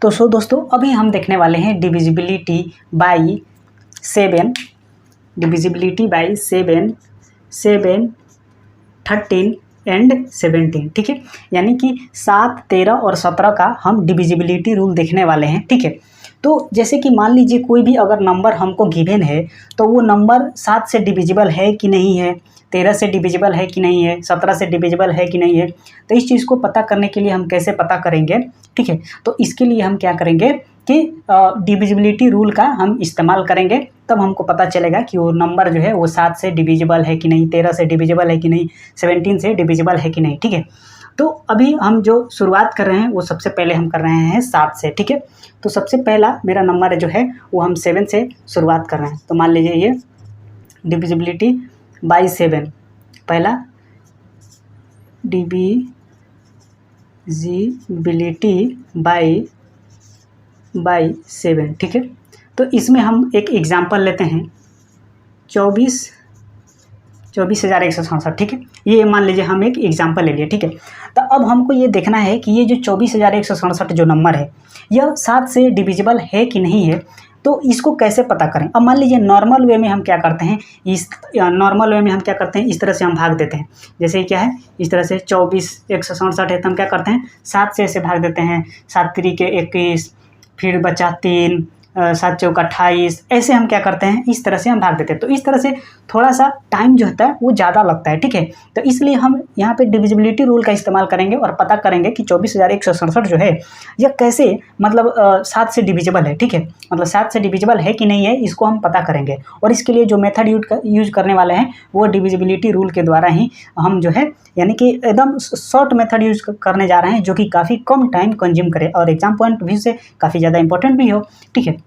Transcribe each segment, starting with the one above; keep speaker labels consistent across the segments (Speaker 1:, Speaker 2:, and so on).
Speaker 1: तो दोस्तों अभी हम देखने वाले हैं divisibility by 7, divisibility by 7, 7, 13 and 17। ठीक है, यानी कि 7, 13 और 17 का हम डिविजिबिलिटी रूल देखने वाले हैं। ठीक है, तो जैसे कि मान लीजिए कोई भी अगर नंबर हमको गिवन है तो वो नंबर 7 से डिविजिबल है कि नहीं है, 13 से डिविजिबल है कि नहीं है, 17 से डिविजिबल है कि नहीं है। तो इस चीज़ को पता करने के लिए हम कैसे पता करेंगे? ठीक है, तो इसके लिए हम क्या करेंगे कि डिविजिबिलिटी रूल का हम इस्तेमाल करेंगे, तब हमको पता चलेगा कि वो नंबर जो है वो 7 से डिविजिबल है कि नहीं, 13 से डिविजिबल है कि नहीं, 17 से डिविजिबल है कि नहीं। ठीक है, तो अभी हम जो शुरुआत कर रहे हैं वो सबसे पहले हम कर रहे हैं 7 से। ठीक है, तो सबसे पहला मेरा नंबर जो है वो हम 7 से शुरुआत कर रहे हैं। तो मान लीजिए ये डिविजिबिलिटी बाई 7, पहला डिविजिबिलिटी बाई 7। ठीक है, तो इसमें हम एक एग्जांपल लेते हैं 24,167। ठीक है, ये मान लीजिए हम एक एग्जांपल ले लिए। ठीक है, तो अब हमको ये देखना है कि ये जो 24,167 जो नंबर है यह 7 से डिविजिबल है कि नहीं है। तो इसको कैसे पता करें? अब मान लीजिए नॉर्मल वे में हम क्या करते हैं, इस तरह से हम भाग देते हैं। जैसे क्या है, इस तरह से 24,167 है तो हम क्या करते हैं, 7 से ऐसे भाग देते हैं, 7 त्रिक 21, फिर बचा 3, 7 चौक 28, ऐसे हम क्या करते हैं, इस तरह से हम भाग देते हैं। तो इस तरह से थोड़ा सा टाइम जो होता है वो ज़्यादा लगता है। ठीक है, तो इसलिए हम यहाँ पे डिविजिबिलिटी रूल का इस्तेमाल करेंगे और पता करेंगे कि 24,167 जो है यह कैसे मतलब 7 से डिविजिबल है। ठीक है, मतलब 7 से डिविजिबल है कि नहीं है, इसको हम पता करेंगे। और इसके लिए जो मेथड यूज करने वाले हैं वो डिविजिबिलिटी रूल के द्वारा ही हम जो है, यानी कि एकदम शॉर्ट मेथड यूज करने जा रहे हैं, जो कि काफ़ी कम टाइम कंज्यूम करे और एग्जाम पॉइंट व्यू से काफ़ी ज़्यादा इंपॉर्टेंट भी हो। ठीक है,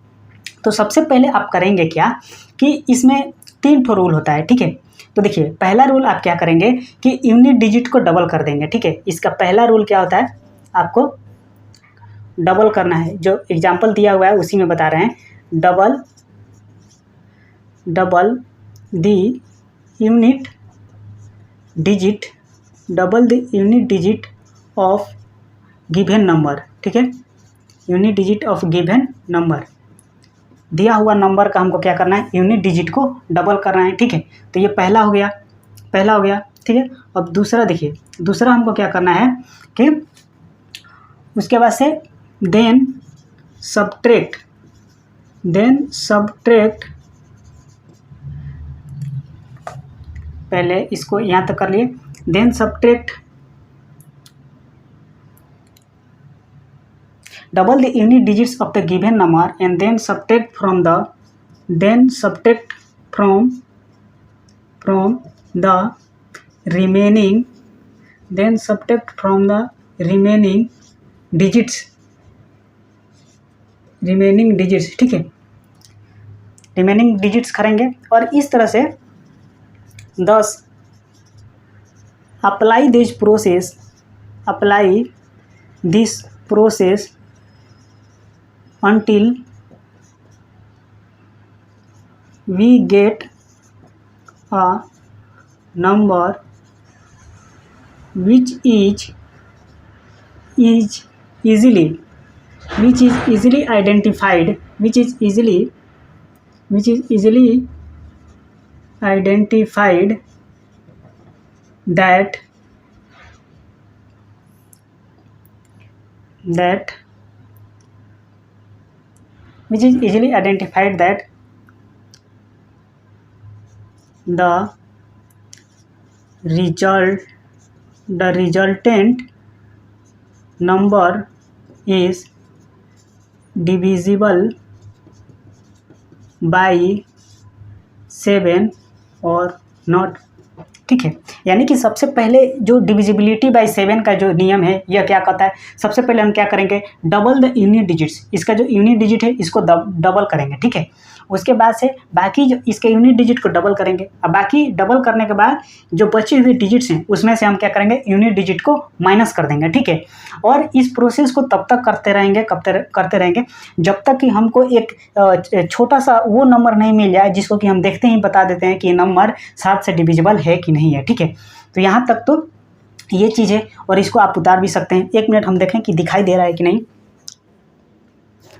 Speaker 1: तो सबसे पहले आप करेंगे क्या कि इसमें 3 ठो रूल होता है। ठीक है, तो देखिए पहला रूल आप क्या करेंगे कि यूनिट डिजिट को डबल कर देंगे। ठीक है, इसका पहला रूल क्या होता है, आपको डबल करना है। जो एग्जाम्पल दिया हुआ है उसी में बता रहे हैं, double the unit digit of given number. ठीक है, unit digit of given number, दिया हुआ नंबर का हमको क्या करना है, यूनिट डिजिट को डबल करना है। ठीक है, तो ये पहला हो गया। ठीक है, अब दूसरा देखिए, दूसरा हमको क्या करना है कि उसके बाद से देन सब्ट्रैक्ट, पहले इसको यहाँ तक कर लिए, then subtract double the unit digits of the given number and then subtract from the remaining digits। ठीक है, रिमेनिंग डिजिट्स करेंगे और इस तरह से 10 apply this process until we get a number which is easily identified that the resultant number is divisible by 7 or not। ठीक है, यानी कि सबसे पहले जो डिविजिबिलिटी बाई 7 का जो नियम है यह क्या कहता है, सबसे पहले हम क्या करेंगे, डबल द यूनिट डिजिट्स, इसका जो यूनिट डिजिट है इसको डबल करेंगे। ठीक है, उसके बाद से बाकी जो इसके यूनिट डिजिट को डबल करेंगे। अब बाकी डबल करने के बाद जो बची हुई डिजिट्स हैं उसमें से हम क्या करेंगे, यूनिट डिजिट को माइनस कर देंगे। ठीक है, और इस प्रोसेस को तब तक करते रहेंगे जब तक कि हमको एक छोटा सा वो नंबर नहीं मिल जाए जिसको कि हम देखते ही बता देते हैं कि नंबर 7 से डिविजिबल है कि नहीं है। ठीक है, तो यहाँ तक तो ये चीज़ है और इसको आप उतार भी सकते हैं। 1 मिनट हम देखें कि दिखाई दे रहा है कि नहीं।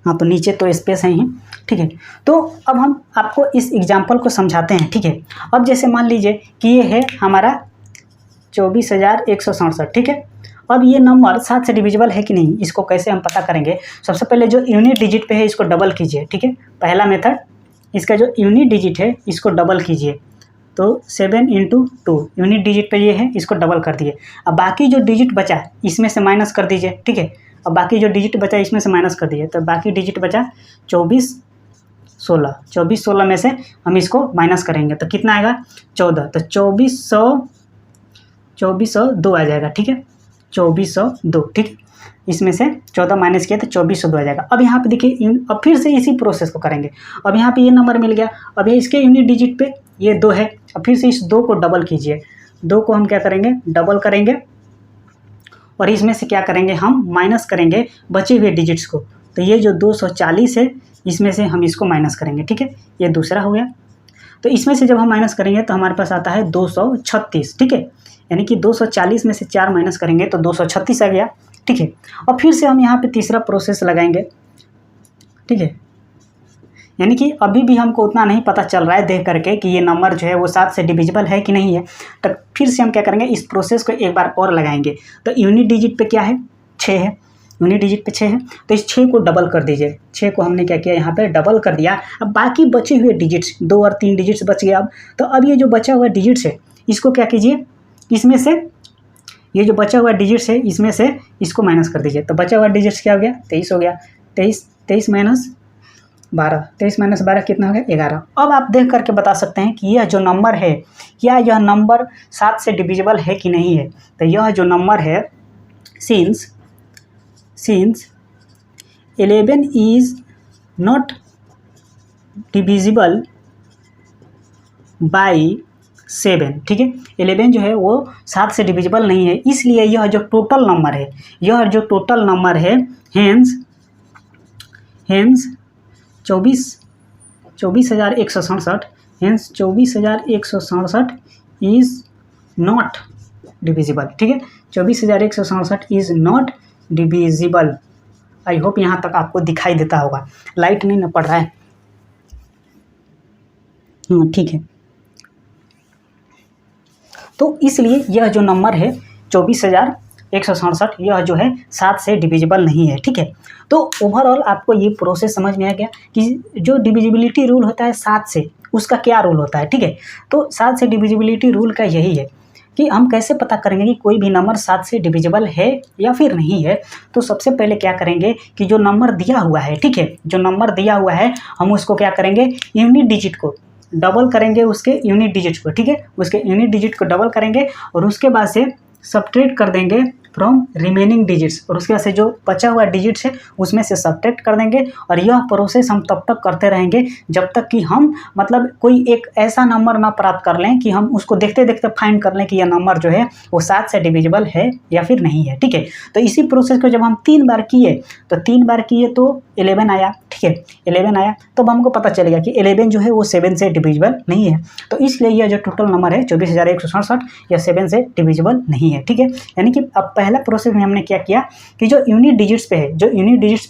Speaker 1: हाँ, तो नीचे तो स्पेस है ही, ठीक है। तो अब हम आपको इस एग्जाम्पल को समझाते हैं, ठीक है। अब जैसे मान लीजिए कि ये है हमारा 24,167, ठीक है। अब ये नंबर 7 से डिविजिबल है कि नहीं, इसको कैसे हम पता करेंगे। सबसे पहले जो यूनिट डिजिट पे है इसको डबल कीजिए, ठीक है। पहला मेथड, इसका जो यूनिट डिजिट है इसको डबल कीजिए, तो 7 × 2 यूनिट डिजिट पे ये है, इसको डबल कर दिए। अब बाकी जो डिजिट बचा इसमें से माइनस कर दीजिए, ठीक है। अब बाकी जो डिजिट बचा इसमें से माइनस कर दिए, तो बाकी डिजिट बचा 2416। 2416 में से हम इसको माइनस करेंगे तो कितना आएगा 14, तो 2402 आ जाएगा, ठीक है। 2402, ठीक है। इसमें से 14 माइनस किया तो 2402 आ जाएगा। अब यहाँ पे देखिए, अब फिर से इसी प्रोसेस को करेंगे। अब यहाँ पे ये नंबर मिल गया, अब ये इसके यूनिट डिजिट पे ये 2 है। अब फिर से इस 2 को डबल कीजिए, 2 को हम क्या करेंगे डबल करेंगे, और इसमें से क्या करेंगे हम माइनस करेंगे बचे हुए डिजिट्स को। तो ये जो 240 है इसमें से हम इसको माइनस करेंगे, ठीक है। ये दूसरा हो गया। तो इसमें से जब हम माइनस करेंगे तो हमारे पास आता है 236, ठीक है। यानी कि 240 में से 4 माइनस करेंगे तो 236 आ गया, ठीक है। और फिर से हम यहाँ पे तीसरा प्रोसेस लगाएंगे, ठीक है। यानी कि अभी भी हमको उतना नहीं पता चल रहा है देख करके कि ये नंबर जो है वो 7 से डिविजिबल है कि नहीं है, तो फिर से हम क्या करेंगे इस प्रोसेस को एक बार और लगाएंगे। तो यूनिट डिजिट पे क्या है 6 है, यूनिट डिजिट पे 6 है, तो इस 6 को डबल कर दीजिए। 6 को हमने क्या किया यहाँ पे डबल कर दिया। अब बाकी बचे हुए डिजिट्स 2 और 3 डिजिट्स बच गए। अब तो अब ये जो बचा हुआ डिजिट्स है इसको क्या कीजिए, इसमें से ये जो बचा हुआ डिजिट्स है इसमें से इसको माइनस कर दीजिए। तो बचा हुआ डिजिट्स क्या हो गया 23 हो गया। 23 माइनस 12 कितना हो गया 11। अब आप देख करके बता सकते हैं कि यह जो नंबर है क्या यह नंबर 7 से डिविजिबल है कि नहीं है। तो यह जो नंबर है since 11 is not divisible by 7, ठीक है। 11 जो है वो 7 से डिविजिबल नहीं है, इसलिए यह जो टोटल नंबर है hence 24,167 hence 24,167 is not divisible, ठीक है। 24,167 is not divisible. I hope यहाँ तक आपको दिखाई देता होगा, लाइट नहीं ना पड़ रहा है, ठीक है। तो इसलिए यह जो नंबर है 24,167 यह जो है 7 से डिविजिबल नहीं है, ठीक है। तो ओवरऑल आपको ये प्रोसेस समझ में आ गया कि जो डिविजिबिलिटी रूल होता है 7 से, उसका क्या रूल होता है, ठीक है। तो 7 से डिविजिबिलिटी रूल का यही है कि हम कैसे पता करेंगे कि कोई भी नंबर 7 से डिविजिबल है या फिर नहीं है। तो सबसे पहले क्या करेंगे कि जो नंबर दिया हुआ है, ठीक है, जो नंबर दिया हुआ है हम उसको क्या करेंगे यूनिट डिजिट को डबल करेंगे, उसके यूनिट डिजिट को, ठीक है। उसके यूनिट डिजिट को डबल करेंगे और उसके बाद से सब्ट्रैक्ट कर देंगे फ्रॉम रिमेनिंग डिजिट्स, और उसके बाद से जो बचा हुआ डिजिट्स है उसमें से सब्ट्रैक्ट कर देंगे। और यह प्रोसेस हम तब तक करते रहेंगे जब तक कि हम मतलब कोई एक ऐसा नंबर ना प्राप्त कर लें कि हम उसको देखते देखते फाइंड कर लें कि यह नंबर जो है वो 7 से डिविजिबल है या फिर नहीं है, ठीक है। तो इसी प्रोसेस को जब हम 3 बार किए तो 3 बार किए तो 11 आया, ठीक है। 11 आया तो अब हमको पता चलेगा कि 11 जो है वो 7 से डिविजिबल नहीं है। तो इसलिए यह जो टोटल नंबर है 24,167 यह 7 से डिविजिबल नहीं है, ठीक है। यानी कि अब पहला प्रोसेस में हमने क्या किया कि जो यूनिट डिजिट्स पे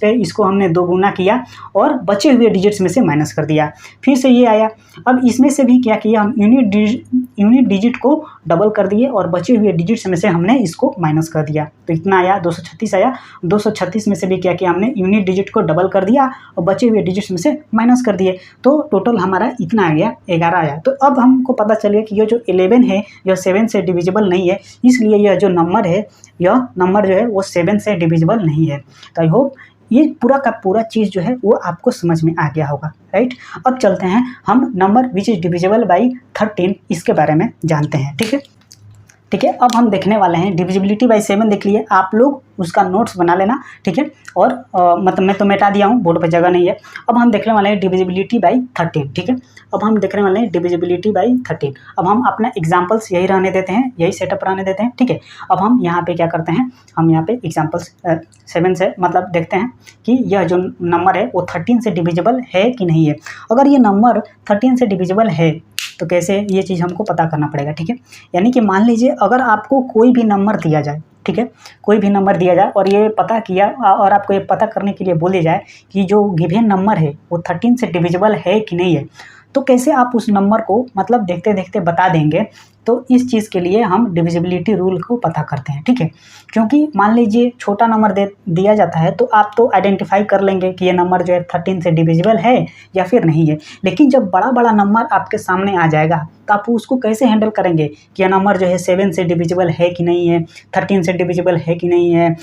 Speaker 1: है इसको हमने 2 गुना किया और बचे हुए डिजिट्स में से माइनस कर दिया। फिर से ये आया, अब इसमें से भी क्या किया हम यूनिट डिजिट को डबल कर दिए और बचे हुए डिजिट्स में से हमने इसको माइनस कर दिया। तो इतना आया 236 आया। 236 में से भी क्या किया हमने यूनिट डिजिट को डबल कर दिया और बचे हुए डिजिट्स में से माइनस कर दिए। तो टोटल हमारा इतना आ गया 11 आया। तो अब हमको पता चल गया कि यह जो 11 है यह 7 से डिविजिबल नहीं है, इसलिए यह जो नंबर है यह नंबर जो है वो 7 से डिविजिबल नहीं है। तो आई होप ये पूरा का पूरा चीज़ जो है वो आपको समझ में आ गया होगा, राइट। अब चलते हैं हम number which is divisible by 13 इसके बारे में जानते हैं, ठीक है। ठीक है, अब हम देखने वाले हैं डिविजिबिलिटी बाई 7 देख लिए आप लोग, उसका नोट्स बना लेना, ठीक है। और मतलब मैं तो मिटा दिया हूँ, बोर्ड पर जगह नहीं है। अब हम देखने वाले हैं डिविजिबिलिटी बाई 13, ठीक है। अब हम देखने वाले हैं डिविजिबिलिटी बाई 13। अब हम अपना एग्जाम्पल्स यही रहने देते हैं, यही सेटअप रहने देते हैं, ठीक है। अब हम यहाँ पे क्या करते हैं, हम यहाँ पे एग्जाम्पल्स 7 से मतलब देखते हैं कि यह जो नंबर है वो 13 से डिविजिबल है कि नहीं है। अगर ये नंबर 13 से डिविजिबल है तो कैसे ये चीज़ हमको पता करना पड़ेगा, ठीक है। यानी कि मान लीजिए अगर आपको कोई भी नंबर दिया जाए, ठीक है, कोई भी नंबर दिया जाए और ये पता किया और आपको ये पता करने के लिए बोले जाए कि जो गिवन नंबर है वो 13 से डिविजिबल है कि नहीं है, तो कैसे आप उस नंबर को मतलब देखते देखते बता देंगे। तो इस चीज़ के लिए हम डिविजिबिलिटी रूल को पता करते हैं, ठीक है। क्योंकि मान लीजिए छोटा नंबर दिया जाता है तो आप तो आइडेंटिफाई कर लेंगे कि ये नंबर जो है 13 से डिविजिबल है या फिर नहीं है। लेकिन जब बड़ा बड़ा नंबर आपके सामने आ जाएगा तो आप उसको कैसे हैंडल करेंगे कि यह नंबर जो है 7 से डिविजिबल है कि नहीं है, 13 से डिविजिबल है कि नहीं है,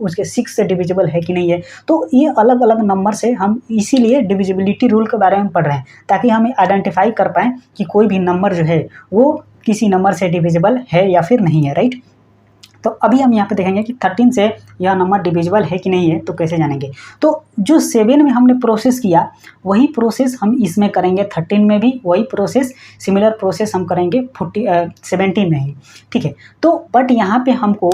Speaker 1: उसके 6 से डिविजिबल है कि नहीं है। तो ये अलग अलग नंबर से हम इसीलिए डिविजिबिलिटी रूल के बारे में पढ़ रहे हैं, ताकि हमें आइडेंटिफाई कर पाएँ कि कोई भी नंबर जो है वो किसी नंबर से डिविजिबल है या फिर नहीं है, राइट। तो अभी हम यहाँ पे देखेंगे कि 13 से यह नंबर डिविजिबल है कि नहीं है, तो कैसे जानेंगे। तो जो 7 में हमने प्रोसेस किया वही प्रोसेस हम इसमें करेंगे, 13 में भी वही प्रोसेस, सिमिलर प्रोसेस हम करेंगे 17 में ही, ठीक है। तो बट यहाँ पे हमको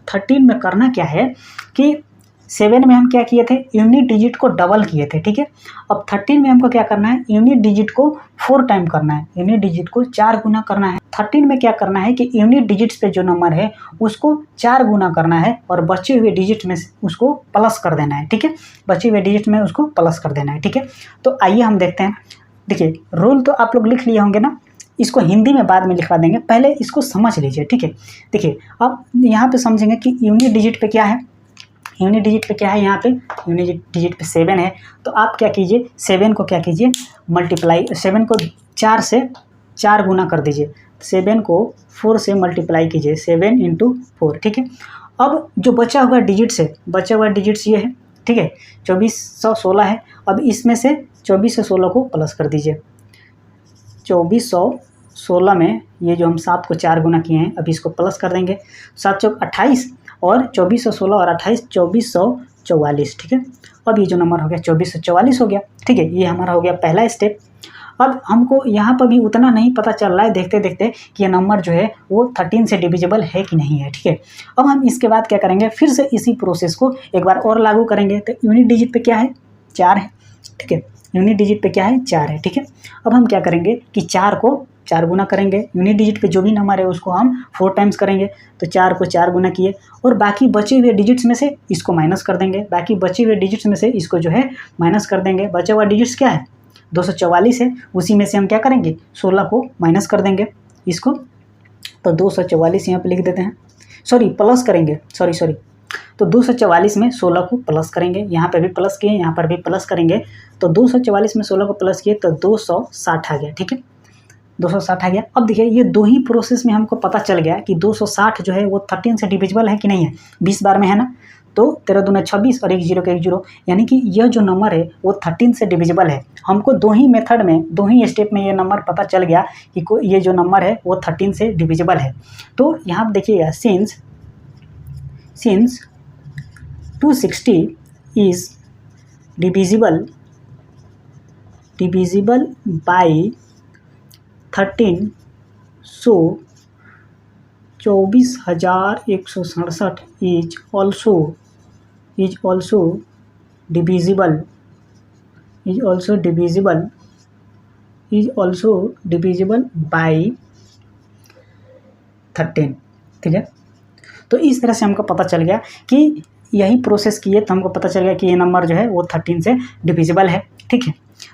Speaker 1: 13 में करना क्या है कि 7 में हम क्या किए थे, यूनिट डिजिट को डबल किए थे, ठीक है। अब 13 में हमको क्या करना है, यूनिट डिजिट को 4 टाइम करना है, यूनिट डिजिट को 4 गुना करना है। 13 में क्या करना है कि यूनिट डिजिट्स पे जो नंबर है उसको 4 गुना करना है और बचे हुए डिजिट में उसको प्लस कर देना है, ठीक है। बचे हुए डिजिट में उसको प्लस कर देना है, ठीक है। तो आइए हम देखते हैं। देखिए रूल तो आप लोग लिख लिए होंगे ना, इसको हिंदी में बाद में लिखवा देंगे, पहले इसको समझ लीजिए, ठीक है। देखिए अब यहाँ पे समझेंगे कि यूनिट डिजिट पे क्या है, यूनिट डिजिट पे क्या है, यहाँ पे यूनिट डिजिट पे 7 है। तो आप क्या कीजिए, 7 को क्या कीजिए मल्टीप्लाई, 7 को 4 से 4 गुना कर दीजिए, 7 को 4 से मल्टीप्लाई कीजिए, 7 × 4, ठीक है। अब जो बचा हुआ डिजिट्स ये है, ठीक है, 2416 है। अब इसमें से 2416 को प्लस कर दीजिए, 2416 में ये जो हम 7 को 4 गुना किए हैं, अब इसको प्लस कर देंगे, 7 चौक 28 और 2416 और 28 2444, ठीक है। अब ये जो नंबर हो गया 2444 हो गया, ठीक है। ये हमारा हो गया पहला स्टेप। अब हमको यहाँ पर भी उतना नहीं पता चल रहा है देखते देखते कि ये नंबर जो है वो 13 से डिविजिबल है कि नहीं है, ठीक है। अब हम इसके बाद क्या करेंगे, फिर से इसी प्रोसेस को एक बार और लागू करेंगे। तो यूनिट डिजिट पे क्या है, 4 है, ठीक है। यूनिट डिजिट पे क्या है, 4 है, ठीक है। अब हम क्या करेंगे कि 4 को 4 गुना करेंगे, यूनिट डिजिट पे जो भी नंबर है उसको हम 4 टाइम्स करेंगे। तो 4 को 4 गुना किए और बाकी बचे हुए डिजिट्स में से इसको माइनस कर देंगे, बाकी बचे हुए डिजिट्स में से इसको जो है माइनस कर देंगे। बचा हुआ डिजिट्स क्या है, 244 है, उसी में से हम क्या करेंगे 16 को माइनस कर देंगे इसको। तो 244 यहाँ पे लिख देते हैं, सॉरी प्लस करेंगे, सॉरी तो 244 में 16 को प्लस करेंगे, यहाँ पे भी प्लस किए, यहाँ पर भी प्लस करेंगे। तो 244 में 16 को प्लस किए तो 260 आ गया, ठीक है, 260 आ गया। अब देखिए ये दो ही प्रोसेस में हमको पता चल गया कि 260 जो है वो 13 से डिविजिबल है कि नहीं है, 20 बार में है ना। तो 13 दूना 26 और 1 0 का 1 0, यानी कि यह जो नंबर है वो 13 से डिविजिबल है। हमको दो ही मेथड में, दो ही स्टेप में ये नंबर पता चल गया कि ये जो नंबर है वो 13 से डिविजिबल है। तो यहाँ पर देखिएगा, since 260 is divisible by 13, so 24,167 is also divisible by 13, ठीक है। तो इस तरह से हमको पता चल गया कि यही प्रोसेस किए तो हमको पता चल गया कि ये नंबर जो है वो 13 से डिविजिबल है, ठीक है।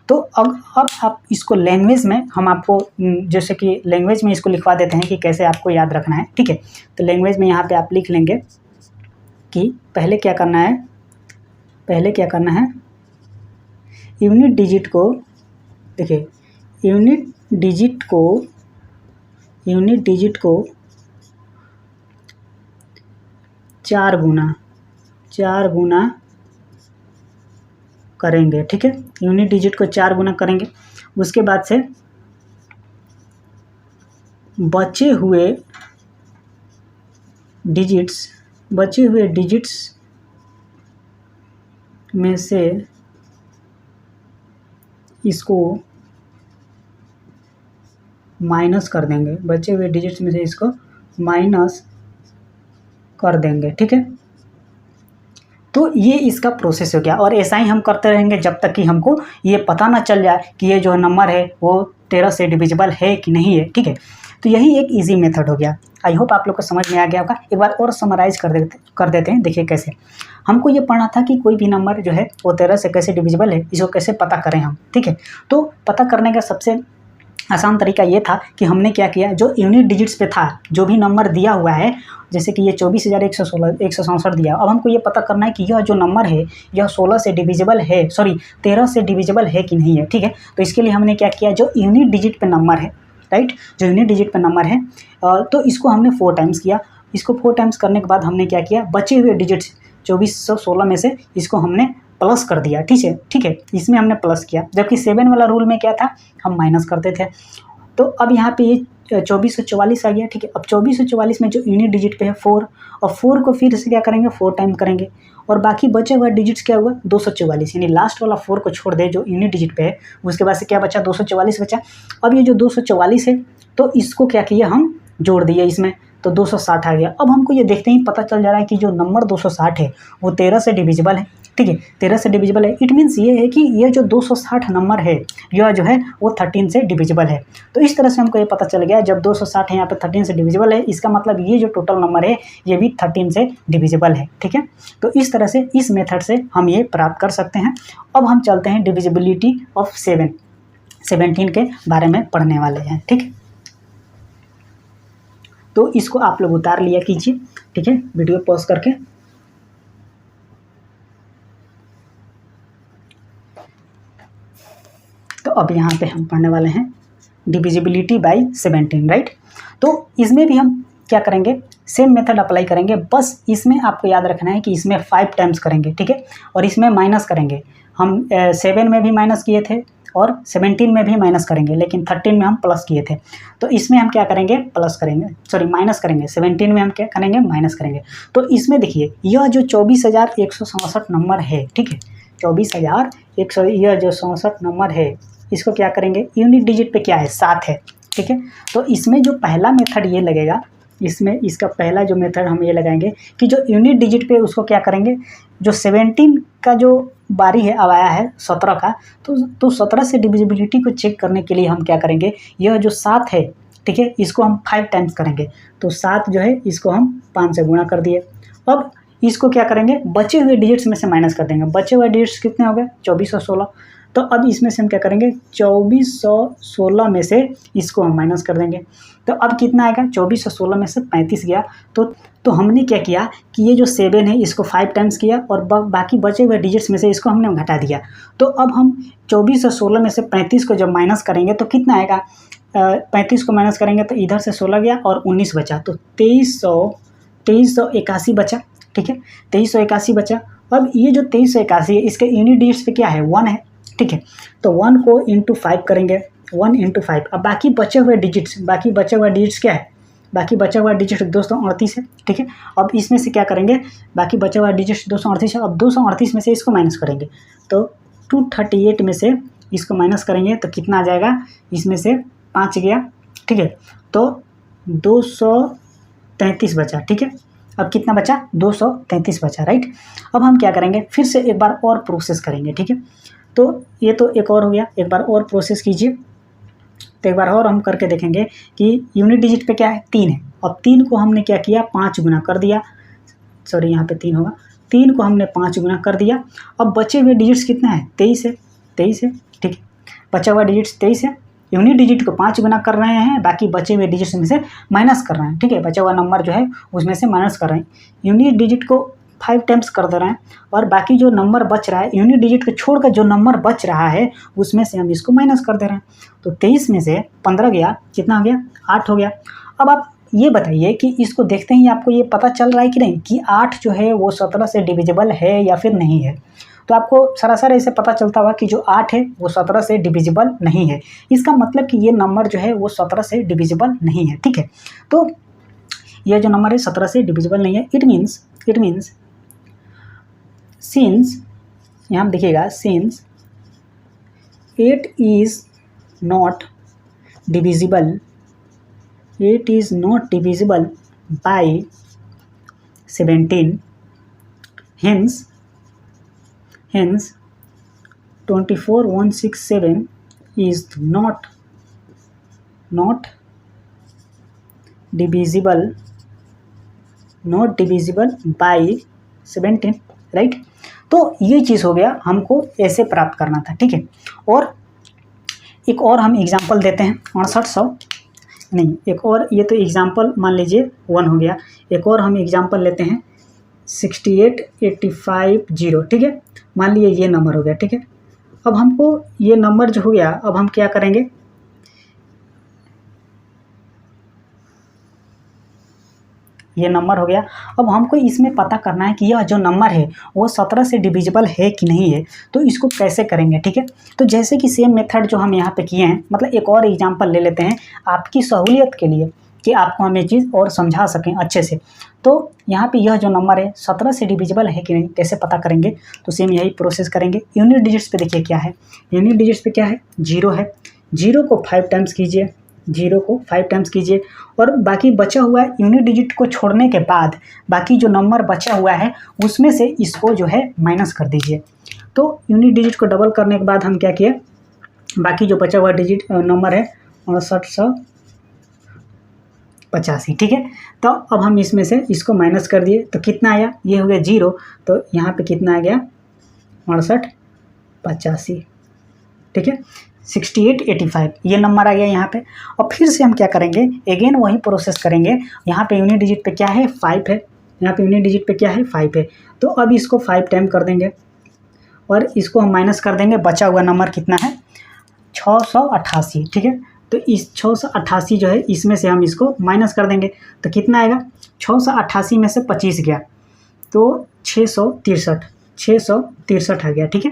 Speaker 1: तो अब आप इसको लैंग्वेज में, हम आपको जैसे कि लैंग्वेज में इसको लिखवा देते हैं कि कैसे आपको याद रखना है, ठीक है। तो लैंग्वेज में यहाँ पे आप लिख लेंगे कि पहले क्या करना है, यूनिट डिजिट को, देखिए यूनिट डिजिट को 4 गुना करेंगे, ठीक है। यूनिट डिजिट को 4 गुना करेंगे। उसके बाद से बचे हुए डिजिट्स में से इसको माइनस कर देंगे, बचे हुए डिजिट्स में से इसको माइनस कर देंगे, ठीक है। तो ये इसका प्रोसेस हो गया और ऐसा ही हम करते रहेंगे जब तक कि हमको ये पता ना चल जाए कि ये जो नंबर है वो 13 से डिविजिबल है कि नहीं है, ठीक है। तो यही एक ईजी मेथड हो गया। आई होप आप लोग को समझ में आ गया होगा। एक बार और समराइज कर देते हैं। देखिए कैसे हमको ये पढ़ना था कि कोई भी नंबर जो है वो 13 से कैसे डिविजिबल है, इसको कैसे पता करें हम, ठीक है। तो पता करने का सबसे आसान तरीका ये था कि हमने क्या किया, जो यूनिट डिजिट्स पे था जो भी नंबर दिया हुआ है, जैसे कि ये 24,167 दिया, अब हमको ये पता करना है कि यह जो नंबर है यह 16 से डिविजिबल है, सॉरी 13 से डिविजिबल है कि नहीं है, ठीक है। तो इसके लिए हमने क्या किया, जो यूनिट डिजिट पे नंबर है, राइट, जो यूनिट डिजिट पे नंबर है, तो इसको हमने 4 टाइम्स किया। इसको 4 टाइम्स करने के बाद हमने क्या किया, बचे हुए डिजिट्स 2416 में से इसको हमने प्लस कर दिया, ठीक है, इसमें हमने प्लस किया। जबकि 7 वाला रूल में क्या था, हम माइनस करते थे। तो अब यहाँ पे ये 2444 आ गया, ठीक है। अब 2444 में जो यूनिट डिजिट पे है 4, और 4 को फिर से क्या करेंगे, 4 टाइम करेंगे, और बाकी बचे हुआ डिजिट्स क्या हुआ, 244, यानी लास्ट वाला 4 को छोड़ दे जो यूनिट डिजिट पे है, उसके बाद से क्या बचा, 244 बचा। अब ये जो 244 है तो इसको क्या किया, हम जोड़ दिए इसमें, तो 260 आ गया। अब हमको ये देखते ही पता चल जा रहा है कि जो नंबर 260 है वो 13 से डिविजिबल है, ठीक है, 13 से डिविजिबल है। इट मीन्स ये है कि ये जो 260 नंबर है यह जो है वो 13 से डिविजिबल है। तो इस तरह से हमको ये पता चल गया, जब 260 है यहाँ पे 13 से डिविजिबल है, इसका मतलब ये जो टोटल नंबर है ये भी 13 से डिविजिबल है, ठीक है। तो इस तरह से, इस मेथड से हम ये प्राप्त कर सकते हैं। अब हम चलते हैं डिविजिबिलिटी ऑफ 17 के बारे में पढ़ने वाले हैं, ठीक है। तो इसको आप लोग उतार लिया कीजिए, ठीक है, वीडियो पॉज करके। तो अब यहाँ पे हम पढ़ने वाले हैं डिविजिबिलिटी बाय 17, राइट। तो इसमें भी हम क्या करेंगे, सेम मेथड अप्लाई करेंगे, बस इसमें आपको याद रखना है कि इसमें 5 टाइम्स करेंगे, ठीक है, और इसमें माइनस करेंगे। हम 7 में भी माइनस किए थे और 17 में भी माइनस करेंगे, लेकिन 13 में हम प्लस किए थे। तो इसमें हम क्या करेंगे, प्लस करेंगे, सॉरी माइनस करेंगे। 17 में हम क्या करेंगे, माइनस करेंगे। तो इसमें देखिए यह जो 24,167 नंबर है, ठीक है, 24,100, यह जो 67 नंबर है, इसको क्या करेंगे, यूनिट डिजिट पे क्या है, 7 है, ठीक है। तो इसमें जो पहला मेथड ये लगेगा, इसमें इसका पहला जो मेथड हम ये लगाएंगे कि जो यूनिट डिजिट पे उसको क्या करेंगे, जो 17 का जो बारी है अब आया है 17 का, तो 17 से डिविजिबिलिटी को चेक करने के लिए हम क्या करेंगे, यह जो 7 है, ठीक है, इसको हम 5 टाइम्स करेंगे। तो 7 जो है इसको हम 5 से गुणा कर दिए। अब इसको क्या करेंगे, बचे हुए डिजिट्स में से माइनस कर देंगे। बचे हुए डिजिट्स कितने हो गए, 2416। तो अब इसमें से हम क्या करेंगे, 2416 में से इसको हम माइनस कर देंगे। तो अब कितना आएगा, 2416 में से 35 गया। तो हमने क्या किया कि ये जो 7 है इसको 5 टाइम्स किया, और बाकी बचे हुए डिजिट्स में से इसको हमने घटा दिया। तो अब हम 2416 में से 35 को जब माइनस करेंगे तो कितना आएगा, 35 को माइनस करेंगे तो इधर से 16 गया और 19 बचा, तो 2381 बचा, ठीक है, 2381 बचा। अब ये जो 2381 है इसके यूनिट डिजिट्स पे क्या है, 1 है, ठीक है। तो 1 को इंटू 5 करेंगे, 1 इंटू 5। अब बाकी बचे हुए डिजिट्स क्या है, बाकी बचा हुआ डिजिट 238 है, ठीक है। अब इसमें से क्या करेंगे, बाकी बचा हुआ डिजिट 238 है। अब 238 में से इसको माइनस करेंगे, तो 238 में से इसको माइनस करेंगे तो कितना आ जाएगा, इसमें से 5 गया, ठीक है, तो 233 बचा, ठीक है। अब कितना बचा, 233 बचा, राइट। अब हम क्या करेंगे, फिर से एक बार और प्रोसेस करेंगे, ठीक है। तो ये तो एक और हो गया, एक बार और प्रोसेस कीजिए। तो एक बार और हम करके देखेंगे कि यूनिट डिजिट पे क्या है, 3 है। अब 3 को हमने क्या किया, 5 गुना कर दिया, सॉरी यहाँ पे 3 होगा, 3 को हमने 5 गुना कर दिया। अब बचे हुए डिजिट्स कितना है, 23 है, 23 है, ठीक है, बचा हुआ डिजिट्स 23 है। यूनिट डिजिट को 5 गुना कर रहे हैं, बाकी बचे हुए डिजिट्स में से माइनस कर रहे हैं, ठीक है, बचा हुआ नंबर जो है उसमें से माइनस कर रहे हैं। यूनिट डिजिट को 5 टाइम्स कर दे रहे हैं, और बाकी जो नंबर बच रहा है, यूनिट डिजिट को छोड़कर जो नंबर बच रहा है उसमें से हम इसको माइनस कर दे रहे हैं। तो 23 में से 15 गया, कितना हो गया, 8 हो गया। अब आप ये बताइए कि इसको देखते ही आपको ये पता चल रहा है कि नहीं कि 8 जो है वो 17 से डिविजिबल है या फिर नहीं है। तो आपको सरासर ऐसे पता चलता हुआ कि जो 8 है वो 17 से डिविजिबल नहीं है। इसका मतलब कि ये नंबर जो है वो 17 से डिविजिबल नहीं है, ठीक है। तो ये जो नंबर है 17 से डिविजिबल नहीं है। इट मीन्स सिंस, यहाँ देखिएगा, since 8 is not divisible, 8 is not divisible by 17, hence 24,167 is not divisible, not divisible by 17, right. तो ये चीज़ हो गया, हमको ऐसे प्राप्त करना था, ठीक है। और एक और हम एग्जांपल देते हैं, 6800 नहीं, एक और, ये तो एग्जांपल मान लीजिए 1 हो गया। एक और हम एग्जांपल लेते हैं 68850, ठीक है। मान लीजिए ये नंबर हो गया, ठीक है। अब हमको ये नंबर जो हो गया, अब हम क्या करेंगे, ये नंबर हो गया। अब हमको इसमें पता करना है कि यह जो नंबर है वो 17 से डिविजिबल है कि नहीं है। तो इसको कैसे करेंगे, ठीक है। तो जैसे कि सेम मेथड जो हम यहाँ पे किए हैं, मतलब एक और एग्जांपल ले लेते हैं आपकी सहूलियत के लिए, कि आपको हम ये चीज़ और समझा सकें अच्छे से। तो यहाँ पे यह जो नंबर है 17 से डिविजिबल है कि नहीं, कैसे पता करेंगे, तो सेम यही प्रोसेस करेंगे। यूनिट डिजिट्स पे देखिए क्या है, यूनिट डिजिट्स पे क्या है, 0 है। 0 को 5 टाइम्स कीजिए, 0 को 5 टाइम्स कीजिए, और बाकी बचा हुआ है यूनिट डिजिट को छोड़ने के बाद बाकी जो नंबर बचा हुआ है उसमें से इसको जो है माइनस कर दीजिए। तो यूनिट डिजिट को डबल करने के बाद हम क्या किए, बाकी जो बचा हुआ डिजिट नंबर है 6885, ठीक है। तो अब हम इसमें से इसको माइनस कर दिए, तो कितना आया, ये हो गया 0, तो यहाँ पे कितना आ गया 6885, ठीक है। 6885 ये नंबर आ गया यहाँ पे। और फिर से हम क्या करेंगे, अगेन वही प्रोसेस करेंगे। यहाँ पे यूनिट डिजिट पे क्या है, 5 है, यहाँ पे यूनिट डिजिट पे क्या है, 5 है। तो अब इसको 5 टाइम कर देंगे और इसको हम माइनस कर देंगे, बचा हुआ नंबर कितना है 688, ठीक है। तो इस 688 जो है इसमें से हम इसको माइनस कर देंगे, तो कितना आएगा, 688 में से 25 गया तो 663 आ गया, ठीक है।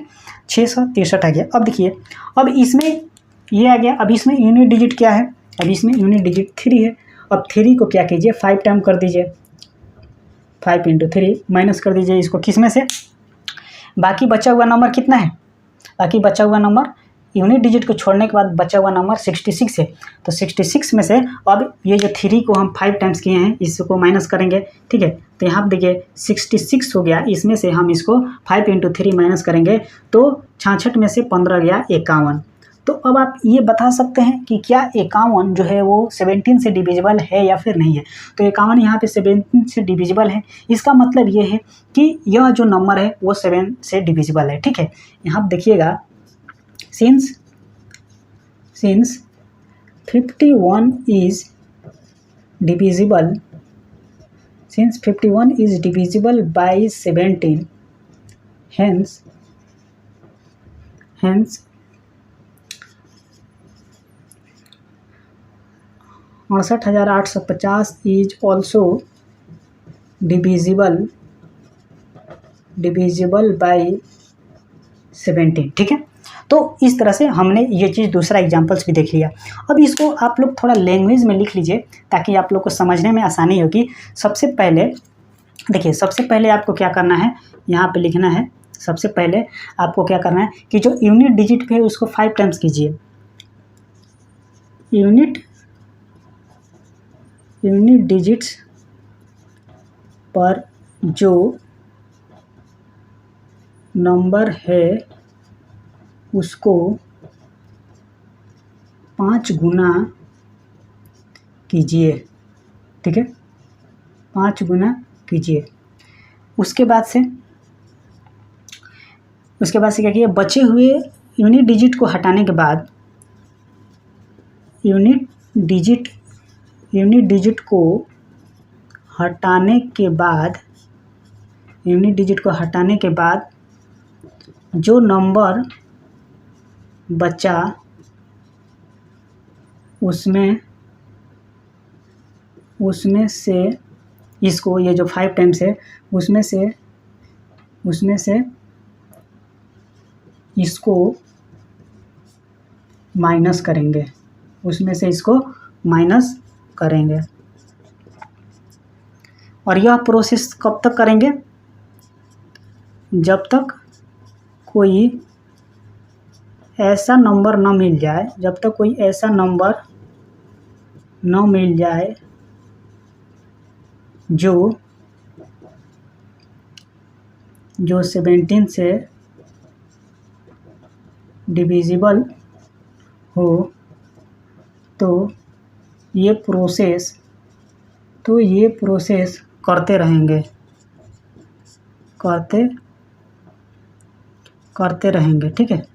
Speaker 1: 663 आ गया। अब देखिए, अब इसमें ये आ गया, अब इसमें यूनिट डिजिट क्या है, अब इसमें यूनिट डिजिट 3 है। अब 3 को क्या कीजिए, 5 टाइम कर दीजिए, 5 × 3 माइनस कर दीजिए इसको किस में से, बाकी बचा हुआ नंबर कितना है, बाकी बचा हुआ नंबर यूनिट डिजिट को छोड़ने के बाद बचा हुआ नंबर 66 है। तो 66 में से अब ये जो 3 को हम 5 टाइम्स किए हैं इसको माइनस करेंगे, ठीक है। तो यहाँ पर देखिए 66 हो गया, इसमें से हम इसको 5 × 3 माइनस करेंगे तो 66 में से 15 गया 51। तो अब आप ये बता सकते हैं कि क्या 51 जो है वो 17 से डिविजिबल है या फिर नहीं है। तो 51 यहाँ पे 17 से डिविजिबल है, इसका मतलब ये है कि यह जो नंबर है वो 7 से डिविजिबल है, ठीक है। यहाँ देखिएगा, since 51 is divisible, since 51 is divisible by 17, hence 68,850 is also divisible by 17, ठीक है। तो इस तरह से हमने ये चीज़ दूसरा एग्जांपल्स भी देख लिया। अब इसको आप लोग थोड़ा लैंग्वेज में लिख लीजिए ताकि आप लोग को समझने में आसानी होगी। सबसे पहले देखिए, सबसे पहले आपको क्या करना है, यहाँ पे लिखना है, सबसे पहले आपको क्या करना है कि जो यूनिट डिजिट पे है उसको 5 टाइम्स कीजिए। यूनिट डिजिट्स पर जो नंबर है उसको 5 गुना कीजिए, ठीक है, 5 गुना कीजिए। उसके बाद से क्या किया, बचे हुए यूनिट डिजिट को हटाने के बाद यूनिट डिजिट को हटाने के बाद जो नंबर बचा उसमें से इसको, ये जो 5 टाइम्स है उसमें से इसको माइनस करेंगे, और यह प्रोसेस कब तक करेंगे, जब तक कोई ऐसा नंबर न मिल जाए, जो 17 से डिविजिबल हो। तो ये प्रोसेस तो ये प्रोसेस करते रहेंगे, करते रहेंगे, ठीक है।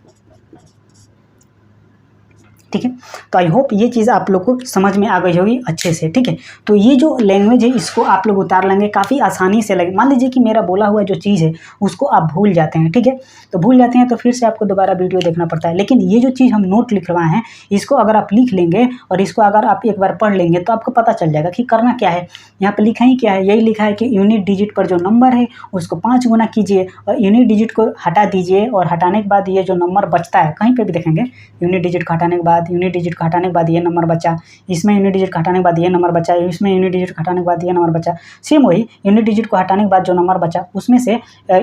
Speaker 1: ठीक है, तो आई होप ये चीज़ आप लोग को समझ में आ गई होगी अच्छे से, ठीक है। तो ये जो लैंग्वेज है इसको आप लोग उतार लेंगे काफ़ी आसानी से। लगे मान लीजिए कि मेरा बोला हुआ जो चीज़ है उसको आप भूल जाते हैं, ठीक है, तो भूल जाते हैं तो फिर से आपको दोबारा वीडियो देखना पड़ता है। लेकिन ये जो चीज़ हम नोट लिखवाए हैं इसको अगर आप लिख लेंगे और इसको अगर आप एक बार पढ़ लेंगे तो आपको पता चल जाएगा कि करना क्या है। यहाँ पर लिखा ही क्या है, यही लिखा है कि यूनिट डिजिट पर जो नंबर है उसको 5 गुना कीजिए और यूनिट डिजिट को हटा दीजिए, और हटाने के बाद ये जो नंबर बचता है, कहीं पर भी देखेंगे यूनिट डिजिट को हटाने के बाद, यूनिट डिजिट को हटाने के बाद ये नंबर बचा, इसमें यूनिट डिजिट को हटाने के बाद ये नंबर बचा, इसमें यूनिट डिजिट को हटाने के बाद ये नंबर बचा। सेम वही यूनिट डिजिट को हटाने के बाद जो नंबर बचा उसमें से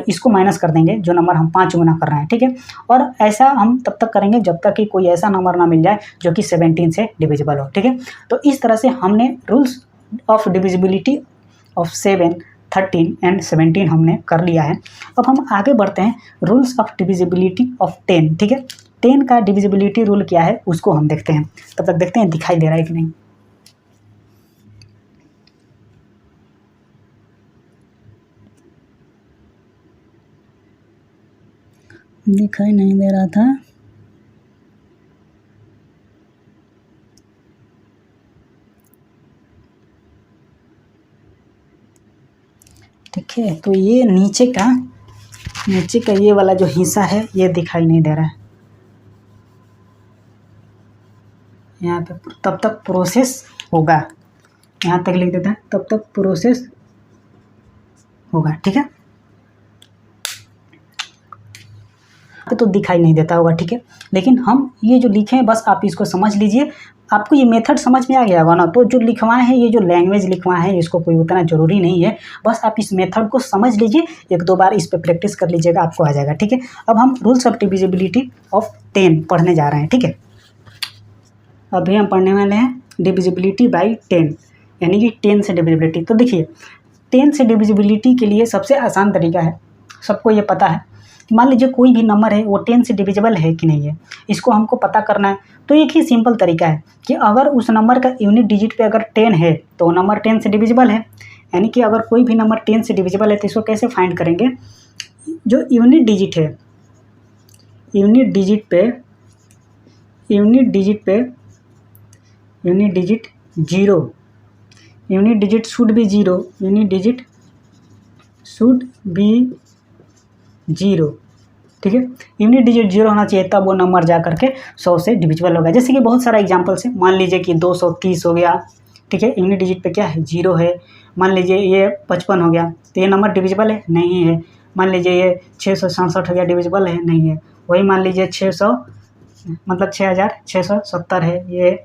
Speaker 1: इसको माइनस कर देंगे जो नंबर हम 5 गुना कर रहे हैं, ठीक है। और ऐसा हम तब तक करेंगे जब तक कि कोई ऐसा नंबर ना मिल जाए जो कि 17 से डिविजिबल हो, ठीक है। तो इस तरह से हमने rules of divisibility of 7, 13 and 17 हमने कर लिया है। अब हम आगे बढ़ते हैं रूल्स ऑफ डिविजिबिलिटी ऑफ 10, ठीक है। 10 का डिविजिबिलिटी रूल क्या है उसको हम देखते हैं, तब तक देखते हैं दिखाई दे रहा है कि नहीं। दिखाई नहीं दे रहा था, ठीक है। तो ये नीचे का ये वाला जो हिस्सा है ये दिखाई नहीं दे रहा है यहाँ पे। तब तक प्रोसेस होगा, यहाँ तक लिख देता है, तब तक प्रोसेस होगा, ठीक है। तो दिखाई नहीं देता होगा, ठीक है। लेकिन हम ये जो लिखे हैं बस आप इसको समझ लीजिए, आपको ये मेथड समझ में आ गया होगा ना। तो जो लिखवाए हैं, ये जो लैंग्वेज लिखवाए हैं इसको कोई उतना ज़रूरी नहीं है, बस आप इस मेथड को समझ लीजिए, 1-2 बार इस पर प्रैक्टिस कर लीजिएगा, आपको आ जाएगा, ठीक है। अब हम रूल्स ऑफ डिविजिबिलिटी ऑफ 10 पढ़ने जा रहे हैं, ठीक है। अभी हम पढ़ने वाले हैं डिविजिबिलिटी बाई 10, यानी कि 10 से डिविजिबिलिटी। तो देखिए 10 से डिविजिबिलिटी के लिए सबसे आसान तरीका है, सबको ये पता है कि मान लीजिए कोई भी नंबर है वो 10 से डिविजिबल है कि नहीं है, इसको हमको पता करना है। तो एक ही सिंपल तरीका है कि अगर उस नंबर का यूनिट डिजिट पे अगर 10 है तो वो नंबर 10 से डिविजिबल है। यानी कि अगर कोई भी नंबर 10 से डिविजिबल है तो इसको कैसे फाइंड करेंगे, जो यूनिट डिजिट है, unit digit 0, unit digit should be 0, unit digit should be 0, ठीक है। यूनिट डिजिट 0 होना चाहिए, तब वो नंबर जा करके 100 से डिविजिबल होगा। जैसे कि बहुत सारा एग्जांपल्स है, मान लीजिए कि 230 हो गया, ठीक है, यूनिट डिजिट पे क्या है 0 है। मान लीजिए ये 55 हो गया, तो ये नंबर डिविजिबल है नहीं है। मान लीजिए ये 667 हो गया, डिविजिबल है नहीं है। वही मान लीजिए 600 मतलब 6670 है ये,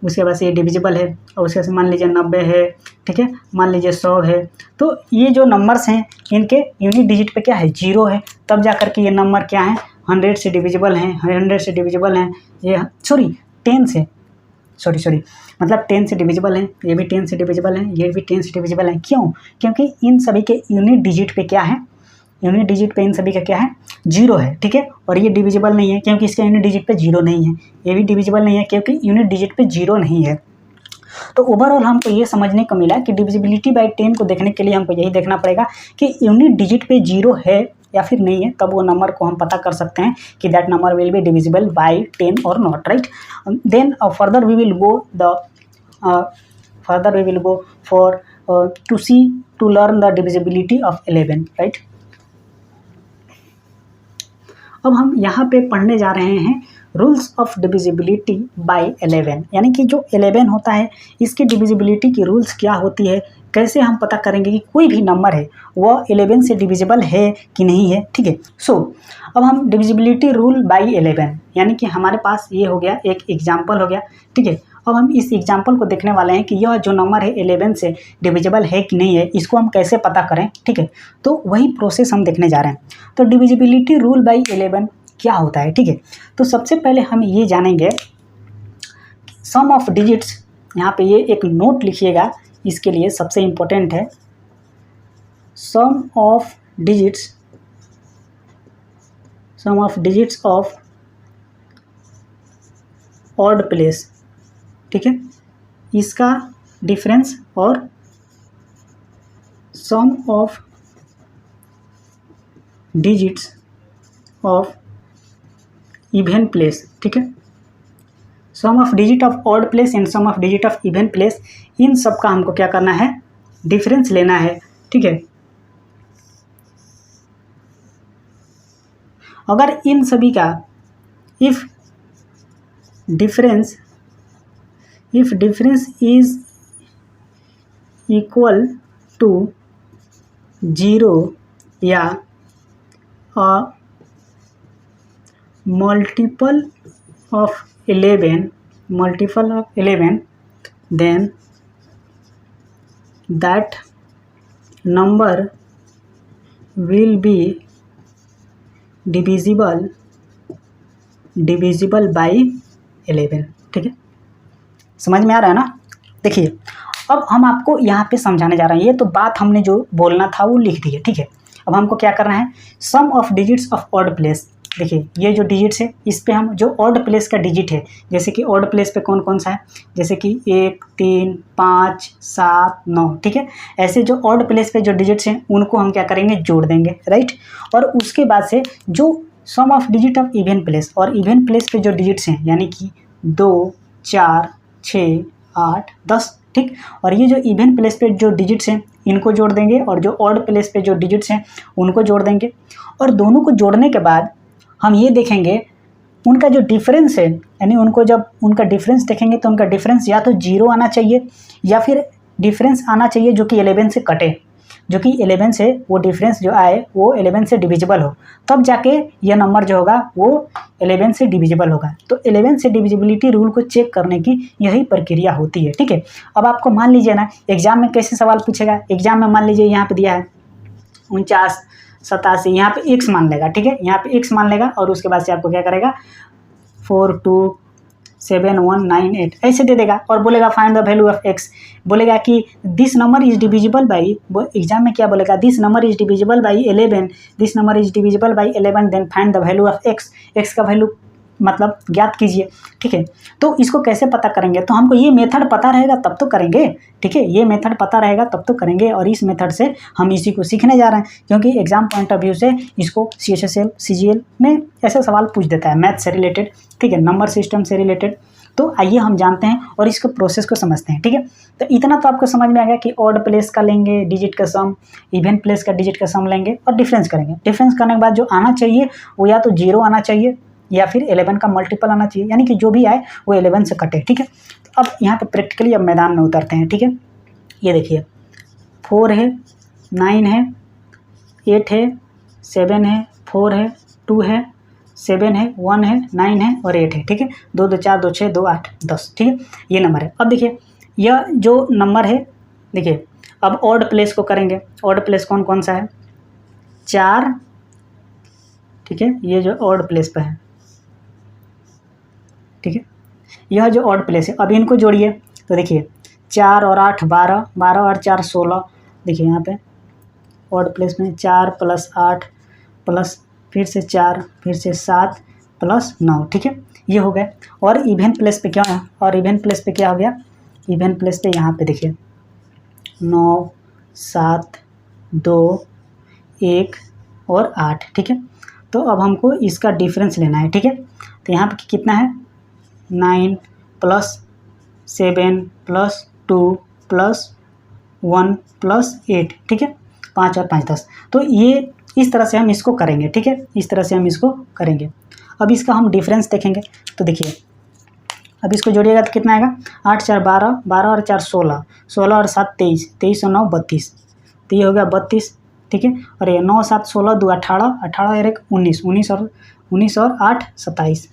Speaker 1: उसके बाद से ये डिविजिबल है। और उसके बाद मान लीजिए 90 है, ठीक है, मान लीजिए 100 है। तो ये जो नंबर्स हैं इनके यूनिट डिजिट पे क्या है 0 है, तब जा कर के ये नंबर क्या है 100 से डिविजिबल हैं, 100 से डिविजिबल हैं। ये 10 से मतलब 10 से डिविजिबल है, ये भी 10 से डिविजिबल है, ये भी 10 से डिविजिबल है। क्यों? क्योंकि इन सभी के यूनिट डिजिट पे क्या है, यूनिट डिजिट पे इन सभी का क्या है 0 है, ठीक है। और ये डिविजिबल नहीं है क्योंकि इसका यूनिट डिजिट पे 0 नहीं है। ये भी डिविजिबल नहीं है क्योंकि यूनिट डिजिट पे 0 नहीं है। तो ओवरऑल हमको ये समझने को मिला कि डिविजिबिलिटी बाय 10 को देखने के लिए हमको यही देखना पड़ेगा कि यूनिट डिजिट पे 0 है या फिर नहीं है, तब वो नंबर को हम पता कर सकते हैं कि that number will be divisible by 10 और not, right. Then further we will go for to learn the divisibility of 11, right. अब हम यहाँ पे पढ़ने जा रहे हैं रूल्स ऑफ डिविजिबिलिटी बाय 11, यानी कि जो 11 होता है इसकी डिविजिबिलिटी की रूल्स क्या होती है, कैसे हम पता करेंगे कि कोई भी नंबर है वह 11 से डिविजिबल है कि नहीं है, ठीक है। सो अब हम डिविजिबिलिटी रूल बाय 11, यानी कि हमारे पास ये हो गया एक एग्जाम्पल हो गया, ठीक है। अब हम इस एग्जाम्पल को देखने वाले हैं कि यह जो नंबर है 11 से डिविजिबल है कि नहीं है, इसको हम कैसे पता करें, ठीक है। तो वही प्रोसेस हम देखने जा रहे हैं। तो डिविजिबिलिटी रूल बाय 11 क्या होता है, ठीक है। तो सबसे पहले हम ये जानेंगे सम ऑफ डिजिट्स, यहाँ पे ये एक नोट लिखिएगा, इसके लिए सबसे इम्पोर्टेंट है sum of digits of odd place, ठीक है, इसका डिफरेंस और sum of digits of even place, ठीक है, sum of digit of odd place and sum of digit of even place, इन सब का हमको क्या करना है, डिफरेंस लेना है, ठीक है। अगर इन सभी का if difference is equal to 0 या a multiple of 11 then that number will be divisible by 11, ठीक है। समझ में आ रहा है ना। देखिए अब हम आपको यहाँ पे समझाने जा रहे हैं, ये तो बात हमने जो बोलना था वो लिख दी है, ठीक है। अब हमको क्या करना है, sum of digits of odd place, देखिए ये जो डिजिट्स है इस पे हम जो ऑड प्लेस का डिजिट है, जैसे कि ऑड प्लेस पे कौन कौन सा है, जैसे कि 1 3 5 7 9, ठीक है। ऐसे जो ऑड प्लेस पे जो डिजिट्स हैं उनको हम क्या करेंगे, जोड़ देंगे, राइट। और उसके बाद से जो sum of digit of even place, और इवन प्लेस पे जो डिजिट्स हैं यानी कि 2 4 6 8 10, ठीक। और ये जो इवन प्लेस पे जो डिजिट्स हैं इनको जोड़ देंगे, और जो ऑड प्लेस पे जो डिजिट्स हैं उनको जोड़ देंगे। और दोनों को जोड़ने के बाद हम ये देखेंगे उनका जो डिफरेंस है, यानी उनको जब उनका डिफरेंस देखेंगे तो उनका डिफरेंस या तो 0 आना चाहिए या फिर डिफरेंस आना चाहिए जो कि 11 से कटे, जो कि 11 से वो डिफरेंस जो आए वो 11 से डिविजिबल हो, तब जाके ये नंबर जो होगा वो 11 से डिविजिबल होगा। तो 11 से डिविजिबिलिटी रूल को चेक करने की यही प्रक्रिया होती है, ठीक है। अब आपको मान लीजिए ना एग्जाम में कैसे सवाल पूछेगा, एग्जाम में मान लीजिए यहाँ पे दिया है 49 87, यहाँ पे x मान लेगा, ठीक है, यहाँ पे x मान लेगा और उसके बाद से आपको क्या करेगा 4 2 7 1 9 8 ऐसे दे देगा और बोलेगा find the value of x, बोलेगा कि this number is divisible by, exam में क्या बोलेगा, this number is divisible by 11, this number is divisible by 11, then find the value of x, x का वैल्यू मतलब ज्ञात कीजिए, ठीक है। तो इसको कैसे पता करेंगे, तो हमको ये मेथड पता रहेगा तब तो करेंगे, ठीक है, ये मेथड पता रहेगा तब तो करेंगे। और इस मेथड से हम इसी को सीखने जा रहे हैं, क्योंकि एग्जाम पॉइंट ऑफ व्यू से इसको CHSL CGL में ऐसे सवाल पूछ देता है, मैथ से रिलेटेड, ठीक है, नंबर सिस्टम से रिलेटेड। तो आइए हम जानते हैं और इसको प्रोसेस को समझते हैं, ठीक है। तो इतना तो आपको समझ में आ गया कि ऑड प्लेस का लेंगे डिजिट का सम, इवन प्लेस का डिजिट का सम लेंगे और डिफरेंस करेंगे। डिफरेंस करने के बाद जो आना चाहिए वो या तो 0 आना चाहिए या फिर 11 का मल्टीपल आना चाहिए, यानी कि जो भी आए वो 11 से कटे, ठीक है। तो अब यहाँ पे प्रैक्टिकली अब मैदान में उतरते हैं, ठीक है। ये देखिए 4 है, 9 है, 8 है, 7 है, 4 है, 2 है, 7 है, 1 है, 9 है और 8 है, ठीक है। 2 2 4 2 6 2 8 10, ठीक है, ये नंबर है। अब देखिए यह जो नंबर है, देखिए अब ऑड प्लेस को करेंगे। ऑड प्लेस कौन कौन सा है, 4, ठीक है, ये जो ऑड प्लेस पे है, ठीक है, यह जो ऑड प्लेस है। अब इनको जोड़िए तो देखिए 4 और 8 12, 12 और 4 16, देखिए यहाँ पे ऑड प्लेस में 4 + 8 प्लस फिर से 4 फिर से 7 + 9, ठीक है, ये हो गए। और इवन प्लेस पे क्या है, और इवन प्लेस पे क्या हो गया, इवन प्लेस पे यहाँ पे देखिए 9 7 2 1 और 8, ठीक है। तो अब हमको इसका डिफरेंस लेना है, ठीक है। तो यहाँ पे कितना है 9 + 7 + 2 + 1 + 8, ठीक है, 5 और 5 10। तो ये इस तरह से हम इसको करेंगे, ठीक है, इस तरह से हम इसको करेंगे। अब इसका हम डिफरेंस देखेंगे तो देखिए अब इसको जोड़िएगा तो कितना आएगा, 8 4 12, 12 और 4 16, 16 और 7 23, 23 और 9 32, तो ये हो गया 32, ठीक है। और ये 9 7 16 2 18, 18 और 1 19, 19 और 8 27,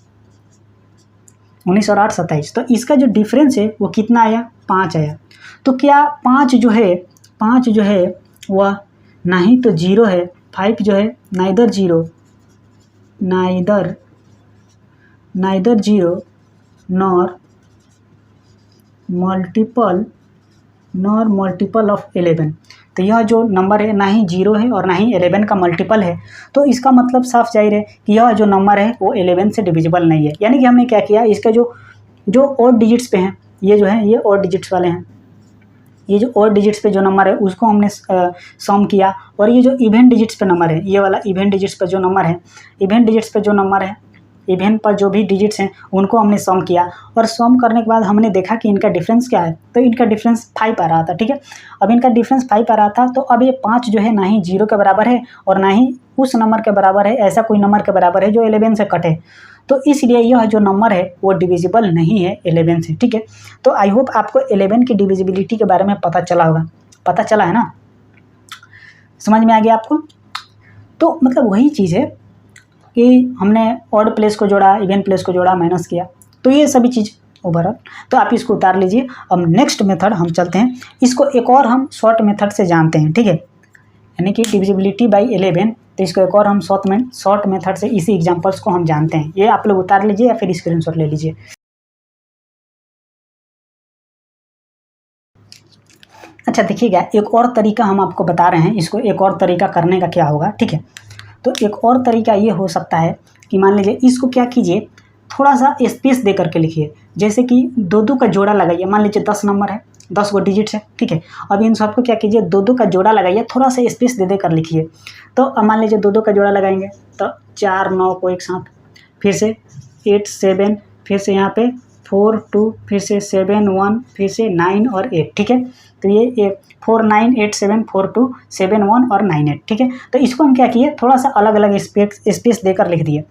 Speaker 1: 19 और 8 27। तो इसका जो डिफरेंस है वो कितना आया, 5 आया। तो क्या 5 जो है वह ना ही तो 0 है, 5 जो है नाइदर 0 नॉर मल्टीपल ऑफ 11। तो यह जो नंबर है ना ही 0 है और ना ही 11 का मल्टीपल है। तो इसका मतलब साफ जाहिर है कि यह जो नंबर है वो 11 से डिविजिबल नहीं है। यानी कि हमने क्या किया, इसका जो ऑड डिजिट्स पे हैं, ये जो है ये ऑड डिजिट्स वाले हैं, ये जो ऑड डिजिट्स पे जो नंबर है उसको हमने सम किया, और ये जो इवन डिजिट्स पे नंबर है, ये वाला इवन डिजिट्स पे जो नंबर है, इवन डिजिट्स पे जो नंबर है, इवन पर जो भी डिजिट्स हैं उनको हमने सम किया, और सम करने के बाद हमने देखा कि इनका डिफरेंस क्या है, तो इनका डिफरेंस 5 आ रहा था। ठीक है, अब इनका डिफरेंस 5 आ रहा था, तो अब ये 5 जो है ना ही 0 के बराबर है और ना ही उस नंबर के बराबर है, ऐसा कोई नंबर के बराबर है जो 11 से कटे, तो इसलिए यह जो नंबर है वो डिविजिबल नहीं है 11 से। ठीक है, तो आई होप आपको 11 की डिविजिबिलिटी के बारे में पता चला होगा, पता चला है ना, समझ में आ गया आपको। तो मतलब वही चीज़ है कि हमने ऑड प्लेस को जोड़ा, इवन प्लेस को जोड़ा, माइनस किया, तो ये सभी चीज़ ओवरऑल। तो आप इसको उतार लीजिए। अब नेक्स्ट मेथड हम चलते हैं, इसको एक और हम शॉर्ट मेथड से जानते हैं। ठीक है, यानी कि डिविजिबिलिटी बाई 11, तो इसको एक और हम शॉर्ट मेथड से इसी एग्जांपल्स को हम जानते हैं। ये आप लोग उतार लीजिए या फिर स्क्रीनशॉट ले लीजिए। अच्छा देखिएगा, एक और तरीका हम आपको बता रहे हैं, इसको एक और तरीका करने का क्या होगा। ठीक है, तो एक और तरीका ये हो सकता है कि मान लीजिए इसको क्या कीजिए, थोड़ा सा स्पेस दे करके लिखिए, जैसे कि 2-2 का जोड़ा लगाइए। मान लीजिए 10 नंबर है, 10 गो डिजिट्स है। ठीक है, अब इन सबको क्या कीजिए, 2-2 का जोड़ा लगाइए, थोड़ा सा स्पेस दे कर लिखिए। तो अब मान लीजिए 2-2 का जोड़ा लगाएंगे तो 4 9 को एक साथ, फिर से 8 7, फिर से यहाँ पे 4 2, फिर से 7 1, फिर से 9 और 8। ठीक है, तो ये 4 9 8 7 4 2 7 1 और 9 8। ठीक है, तो इसको हम क्या किए, थोड़ा सा अलग अलग स्पेस देकर लिख दिए।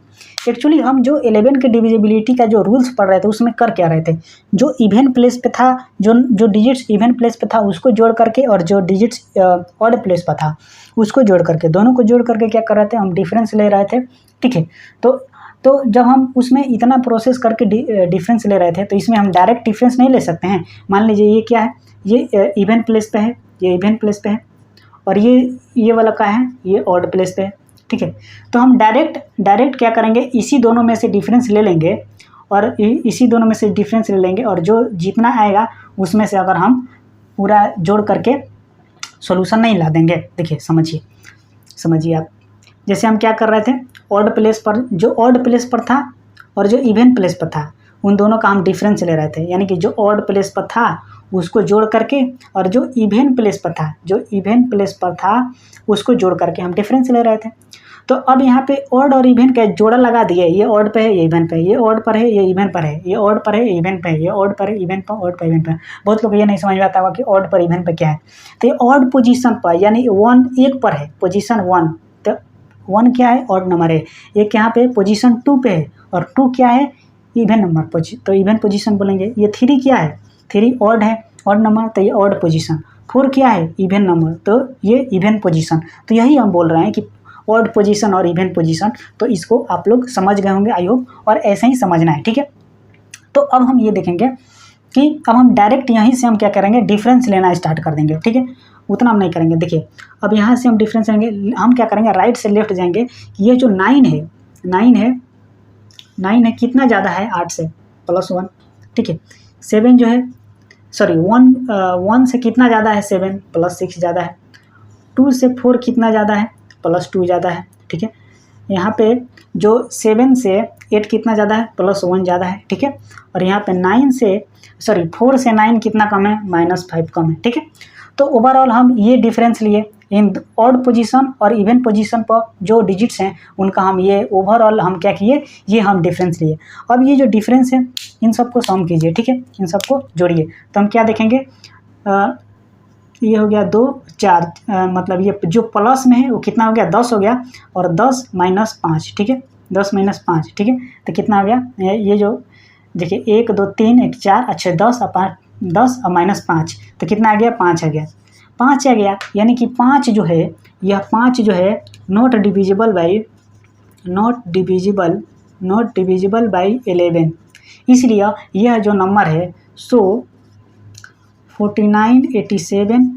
Speaker 1: एक्चुअली हम जो 11 के डिविजिबिलिटी का जो रूल्स पढ़ रहे थे उसमें कर क्या रहे थे, जो इवन प्लेस पे था, जो डिजिट्स इवन प्लेस पे था उसको जोड़ करके, और जो डिजिट्स ऑड प्लेस पे था उसको जोड़ करके, दोनों को जोड़ करके क्या कर रहे थे, हम डिफरेंस ले रहे थे। ठीक है, तो जब हम उसमें इतना प्रोसेस करके डिफरेंस ले रहे थे, तो इसमें हम डायरेक्ट डिफरेंस नहीं ले सकते हैं। मान लीजिए ये क्या है, ये इवन प्लेस पे है, ये इवन प्लेस पे है, और ये वाला क्या है, ये ऑड प्लेस पे है। ठीक है, तो हम डायरेक्ट क्या करेंगे, इसी दोनों में से डिफरेंस ले लेंगे, और इसी दोनों में से डिफरेंस ले लेंगे, और जो जितना आएगा उसमें से अगर हम पूरा जोड़ करके सॉल्यूशन नहीं ला देंगे। देखिए समझिए आप, जैसे हम क्या कर रहे थे, ऑड प्लेस पर, जो ऑड प्लेस पर था और जो इवन प्लेस पर था, उन दोनों का हम डिफरेंस ले रहे थे, यानी कि जो ऑड प्लेस पर था उसको जोड़ करके, और जो इवन प्लेस पर था उसको जोड़ करके हम डिफरेंस ले रहे थे। तो अब यहाँ पे ऑड और इवन का जोड़ा लगा दिए, ये ऑड पे है, ये इवन पे है, ये ऑड पर है, ये इवन पर है, ये ऑड पर है, ये इवन पे है, ये ऑड पर है, इवन पर, ऑड पर, इवन पर। बहुत लोग ये नहीं समझ में आता होगा कि ऑड पर इवन पे क्या है। तो ये ऑड पोजीशन पर, यानी 1 1 पर है, पोजीशन 1, तो 1 क्या है, ऑड नंबर है। एक यहाँ पे पोजीशन 2 पे है, और 2 क्या है, इवन नंबर, तो इवन पोजीशन बोलेंगे। ये 3 क्या है, 3 ऑड है, ऑड नंबर, तो ये ऑड पोजीशन। 4 क्या है, इवन नंबर, तो ये इवन पोजीशन। तो यही हम बोल रहे हैं कि ऑड पोजीशन और इवन पोजीशन। तो इसको आप लोग समझ गए होंगे आई होप, और ऐसे ही समझना है। ठीक है, तो अब हम ये देखेंगे कि अब हम डायरेक्ट यहीं से हम क्या करेंगे, डिफरेंस लेना स्टार्ट कर देंगे। ठीक है, उतना हम नहीं करेंगे। देखिए अब यहाँ से हम डिफरेंस लेंगे, हम क्या करेंगे, राइट से लेफ्ट जाएंगे। ये जो 9 है कितना ज़्यादा है 8 से, +1। ठीक है, 7 जो है, सॉरी 1 से कितना ज़्यादा है, 7 +6 ज़्यादा है। 2 से 4 कितना ज़्यादा है, +2 ज़्यादा है। ठीक है, यहाँ पे जो 7 से 8 कितना ज़्यादा है, +1 ज़्यादा है। ठीक है, और यहाँ पे 4 से 9 कितना कम है, -5 कम है। ठीक है, तो ओवरऑल हम ये डिफरेंस लिए इन ऑड पोजीशन और इवन पोजीशन पर जो डिजिट्स हैं उनका हम ये ओवरऑल हम क्या किए, ये हम डिफरेंस लिए। अब ये जो डिफरेंस है इन सबको सम कीजिए। ठीक है, इन सबको जोड़िए, तो हम क्या देखेंगे, ये हो गया 2 4, मतलब ये जो प्लस में है वो कितना हो गया, 10 हो गया, और 10 - 5। ठीक है, 10 - 5। ठीक है, तो कितना हो गया, ये जो देखिए 1 2 3 1 4, अच्छा 10 और 5, 10 और -5, तो कितना आ गया, 5 आ गया, 5 आ गया। यानी कि 5 जो है, यह 5 जो है नॉट डिविजिबल बाई 11, इसलिए यह जो नंबर है, सो 49 87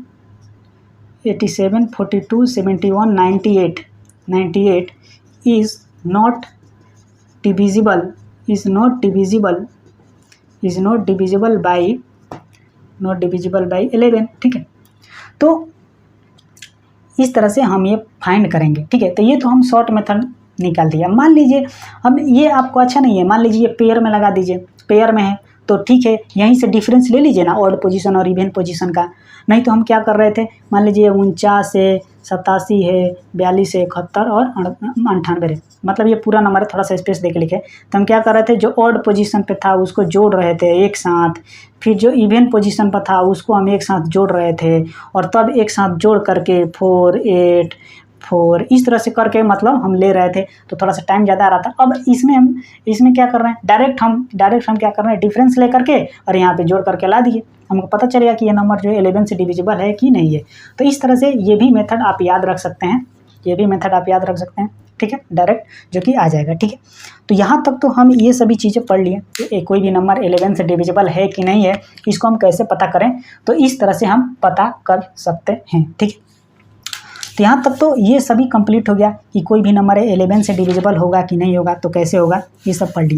Speaker 1: 42 71 98 is not divisible by 11। ठीक है, तो इस तरह से हम ये फाइंड करेंगे। ठीक है, तो ये तो हम शॉर्ट मेथड निकाल दिया। मान लीजिए हम ये आपको अच्छा नहीं है, मान लीजिए ये पेयर में लगा दीजिए, पेयर में है तो ठीक है, यहीं से डिफरेंस ले लीजिए ना ऑड पोजीशन और इवन पोजीशन का। नहीं तो हम क्या कर रहे थे, मान लीजिए 49 है, 87 है, 42 है, 71 और 98 है, मतलब ये पूरा नंबर है, थोड़ा सा स्पेस दे के लिखे। तो हम क्या कर रहे थे, जो ऑड पोजीशन पे था उसको जोड़ रहे थे एक साथ, फिर जो इवन पोजीशन पर था उसको हम एक साथ जोड़ रहे थे, और तब एक साथ जोड़ करके 4 8 4 इस तरह से करके मतलब हम ले रहे थे, तो थोड़ा सा टाइम ज़्यादा आ रहा था। अब इसमें क्या कर रहे हैं, डायरेक्ट हम क्या कर रहे हैं, डिफरेंस ले करके और यहाँ पे जोड़ करके ला दिए, हमको पता चलेगा कि ये नंबर जो है 11 से डिविजिबल है कि नहीं है। तो इस तरह से ये भी मेथड आप याद रख सकते हैं, ठीक है, डायरेक्ट जो कि आ जाएगा, ठीक है। तो यहाँ तक तो हम ये सभी चीज़ें पढ़ लिए कि कोई भी नंबर 11 से डिविजिबल है कि नहीं है, इसको हम कैसे पता करें, तो इस तरह से हम पता कर सकते हैं, ठीक है। तो यहाँ तक तो ये सभी कंप्लीट हो गया कि कोई भी नंबर 11 से डिविजिबल होगा कि नहीं होगा, तो कैसे होगा, ये सब पढ़ लिए।